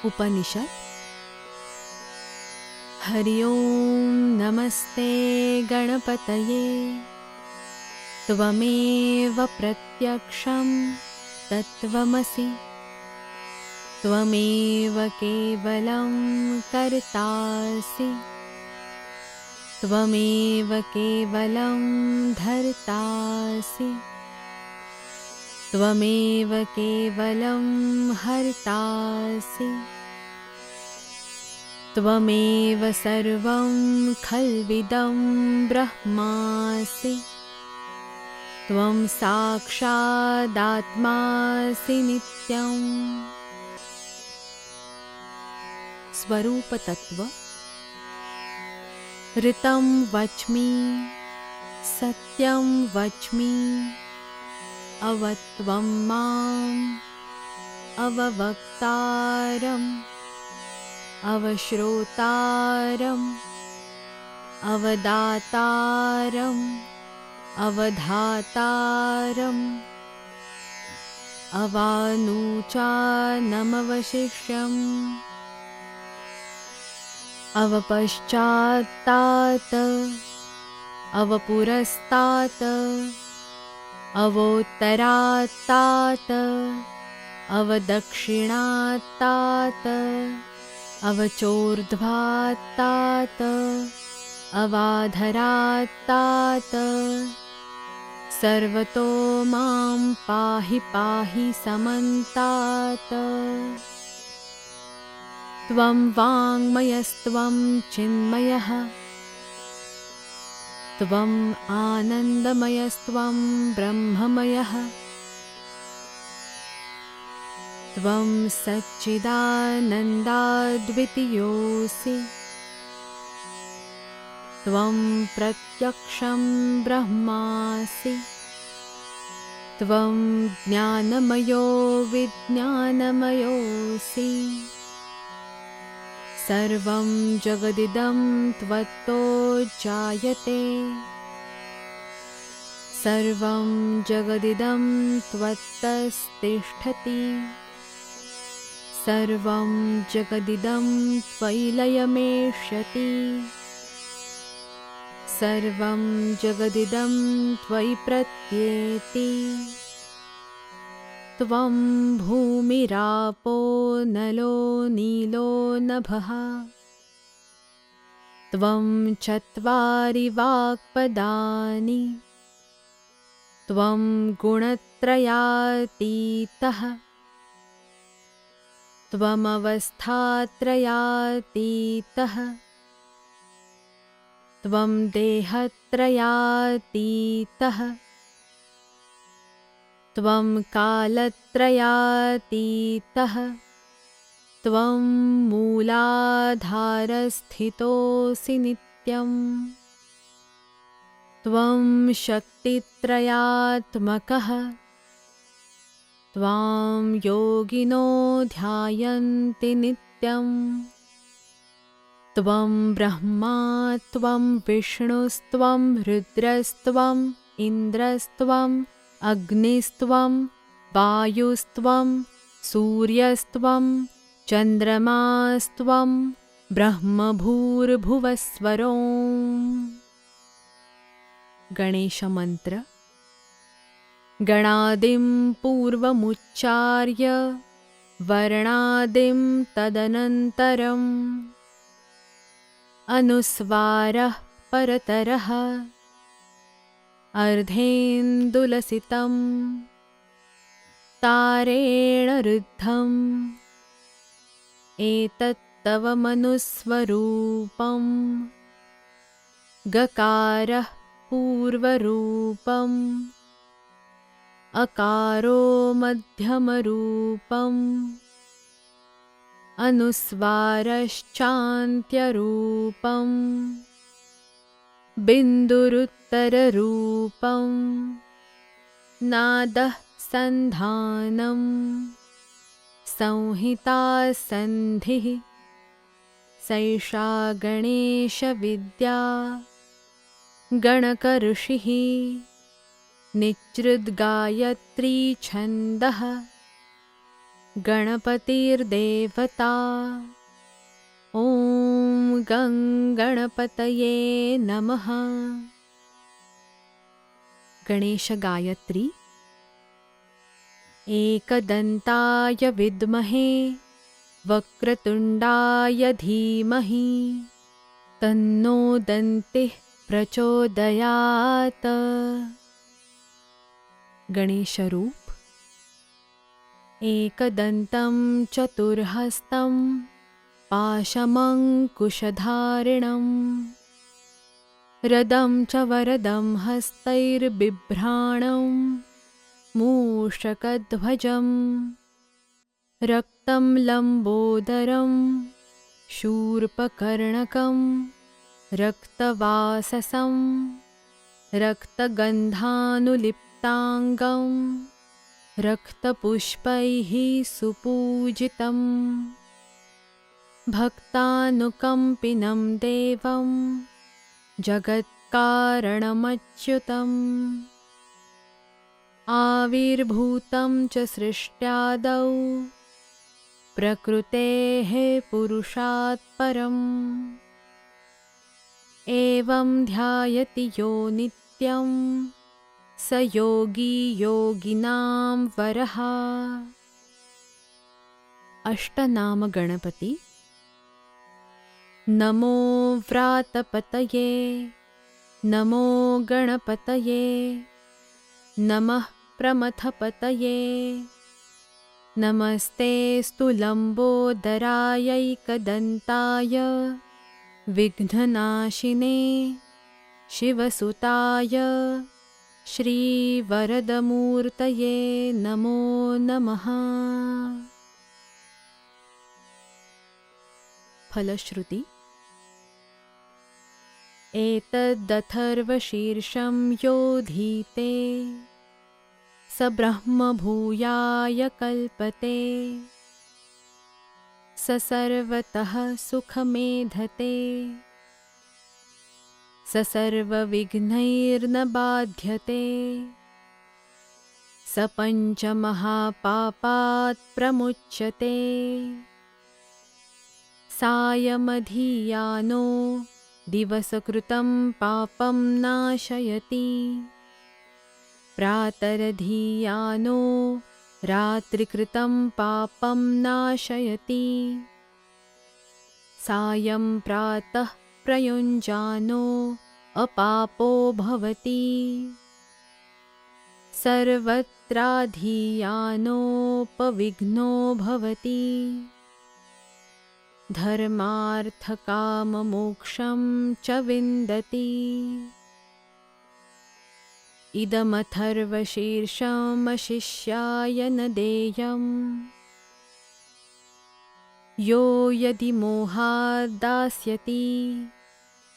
उपनिषद। हरि ओम नमस्ते गणपतये। त्वमेव प्रत्यक्षं तत्त्वमसि। त्वमेव केवलं कर्तासि। त्वमेव केवलं धर्तासि। त्वमेव केवलं हर्तासि। त्वमेव सर्वं खल्विदं ब्रह्मासि। त्वं साक्षादात्मासि नित्यम्। स्वरूप तत्व। ऋतं वच्मि, सत्यं वच्मि, अवत्वं माम् अववक्तारम् अवश्रोतारम् अवदातारम् अवधातारम् अवानुचानमवशिष्यम् अवपश्चात्तात् अवपुरस्तात् अवोत्तरात्तात् अवदक्षिणात्तात् अवचोर्ध्वात्तात् अवाधरात्तात् सर्वतो मां पाहि पाहि समन्तात्। त्वं वाङ्मयस्त्वं चिन्मयः। त्वम् आनन्दमयस्त्वं ब्रह्ममयः। त्वं सच्चिदानन्दाद्वितीयोऽसि। त्वं प्रत्यक्षं ब्रह्मासि। त्वं ज्ञानमयो विज्ञानमयोऽसि। सर्वं जगदिदं त्वत्तो जायते। सर्वं जगदिदं त्वत्तस्तिष्ठति। सर्वं जगदिदं त्वयि लयमेष्यति। सर्वं जगदिदं त्वयि प्रत्येति। त्वं भूमिरापो नलो नीलो नभः। त्वं चत्वारि वाक्पदानि। त्वं गुणत्रयातीतः। त्वमवस्थात्रयातीतः। त्वं देहत्रयातीतः। त्वं कालत्रयातीतः। त्वं मूलाधारस्थितोऽसि नित्यम्। त्वं शक्तित्रयात्मकः। त्वां योगिनो ध्यायन्ति नित्यम्। त्वं ब्रह्मा त्वं विष्णुस्त्वं रुद्रस्त्वम् इन्द्रस्त्वम् अग्निस्त्वं वायुस्त्वं सूर्यस्त्वं चन्द्रमास्त्वं ब्रह्मभूर्भुवस्वरो। गणेशमन्त्र। गणादिं पूर्वमुच्चार्य वर्णादिं तदनन्तरम् अनुस्वारः परतरः अर्धेन्दुलसितं तारेण रुद्धम् एतत्तव मनुस्वरूपम्। गकारः पूर्वरूपम् अकारो मध्यमरूपम् अनुस्वारश्चान्त्यरूपम् बिन्दुरुत्तररूपम् नादः सन्धानम् संहिता सन्धिः सैषा गणेशविद्या गणकऋषिः निच्रुद्गायत्री छन्दः गणपतिर्देवता। ॐ गं गणपतये नमः। गणेश गायत्री। एकदन्ताय विद्महे वक्रतुण्डाय धीमहि तन्नो दन्तिः प्रचोदयात्। गणेश रूप। एकदन्तं चतुर्हस्तं पाशमङ्कुशधारिणं रदं च वरदं हस्तैर्बिभ्राणं मूषकध्वजं रक्तं लम्बोदरं शूर्पकर्णकं रक्तवाससं रक्तगन्धानुलिप्ताङ्गं रक्तपुष्पैः सुपूजितं भक्तानुकम्पिनं देवं जगत्कारणमच्युतम् आविर्भूतं च सृष्ट्यादौ प्रकृतेः पुरुषात् परम् एवं ध्यायति यो नित्यं स योगी योगिनां वरः। अष्टनाम गणपति। नमो व्रातपतये नमो गणपतये नमः प्रमथपतये नमस्तेऽस्तु लम्बोदरायैकदन्ताय विघ्ननाशिने शिवसुताय श्रीवरदमूर्तये नमो नमः। फलश्रुति। एतदथर्वशीर्षं योधीते स ब्रह्मभूयाय कल्पते स सर्वतः सुखमेधते स सर्वविघ्नैर्न बाध्यते स पञ्चमहापापात् प्रमुच्यते सायमधियानो दिवसकृतं पापं नाशयति प्रातरधियानो रात्रिकृतं पापं नाशयति सायं प्रातः प्रयुञ्जानो अपापो भवति सर्वत्राधियानोपविघ्नो भवति धर्मार्थकाममोक्षं च विन्दति। इदमथर्वशीर्षमशिष्याय न देयम् यो यदि मोहाद् दास्यति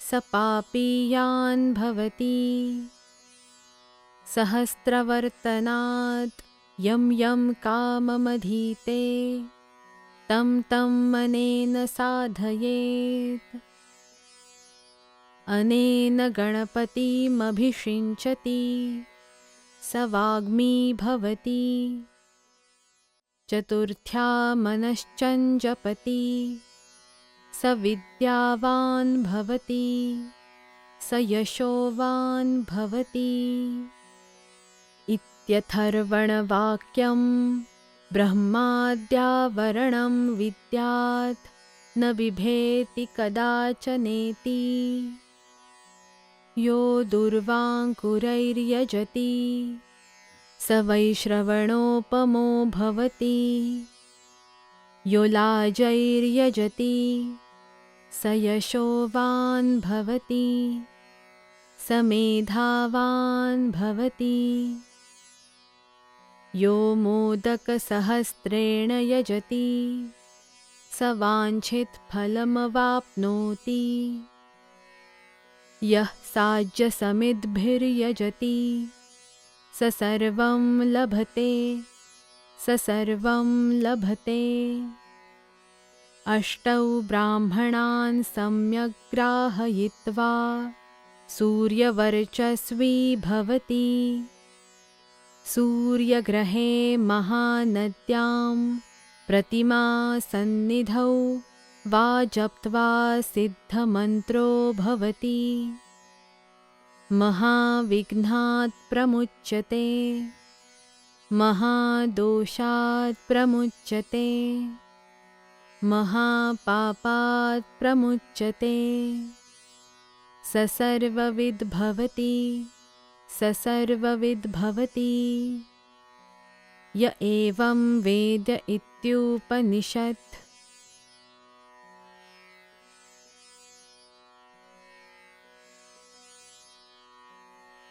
स पापीयान् भवति सहस्रवर्तनात् यं यं काममधीते तं तं मनेन साधयेत् अनेन गणपतिमभिषिञ्चति स वाग्मी भवति चतुर्थ्या मनश्चञ्जपति स विद्यावान् भवति स यशोवान् भवति इत्यथर्वणवाक्यं ब्रह्माद्यावरणं विद्यात् न बिभेति कदाचनेति यो दुर्वाङ्कुरैर्यजति स वैश्रवणोपमो भवति यो लाजैर्यजति स यशोवान् भवति स मेधावान् भवति यो मोदकसहस्रेण यजति स वाञ्छितफलमवाप्नोति यः साज्यसमिद्भिर्यजति स सर्वं लभते स सर्वं लभते। अष्टौ ब्राह्मणान् सम्यग् ग्राहयित्वा सूर्यवर्चस्वी भवति सूर्यग्रहे महानद्यां प्रतिमा सन्निधौ वा जप्त्वा सिद्धमन्त्रो भवति महाविघ्नात् प्रमुच्यते महादोषात् प्रमुच्यते महापापात् प्रमुच्यते स सर्वविद् भवति स सर्वविद् भवति य एवं वेद इत्युपनिषत्।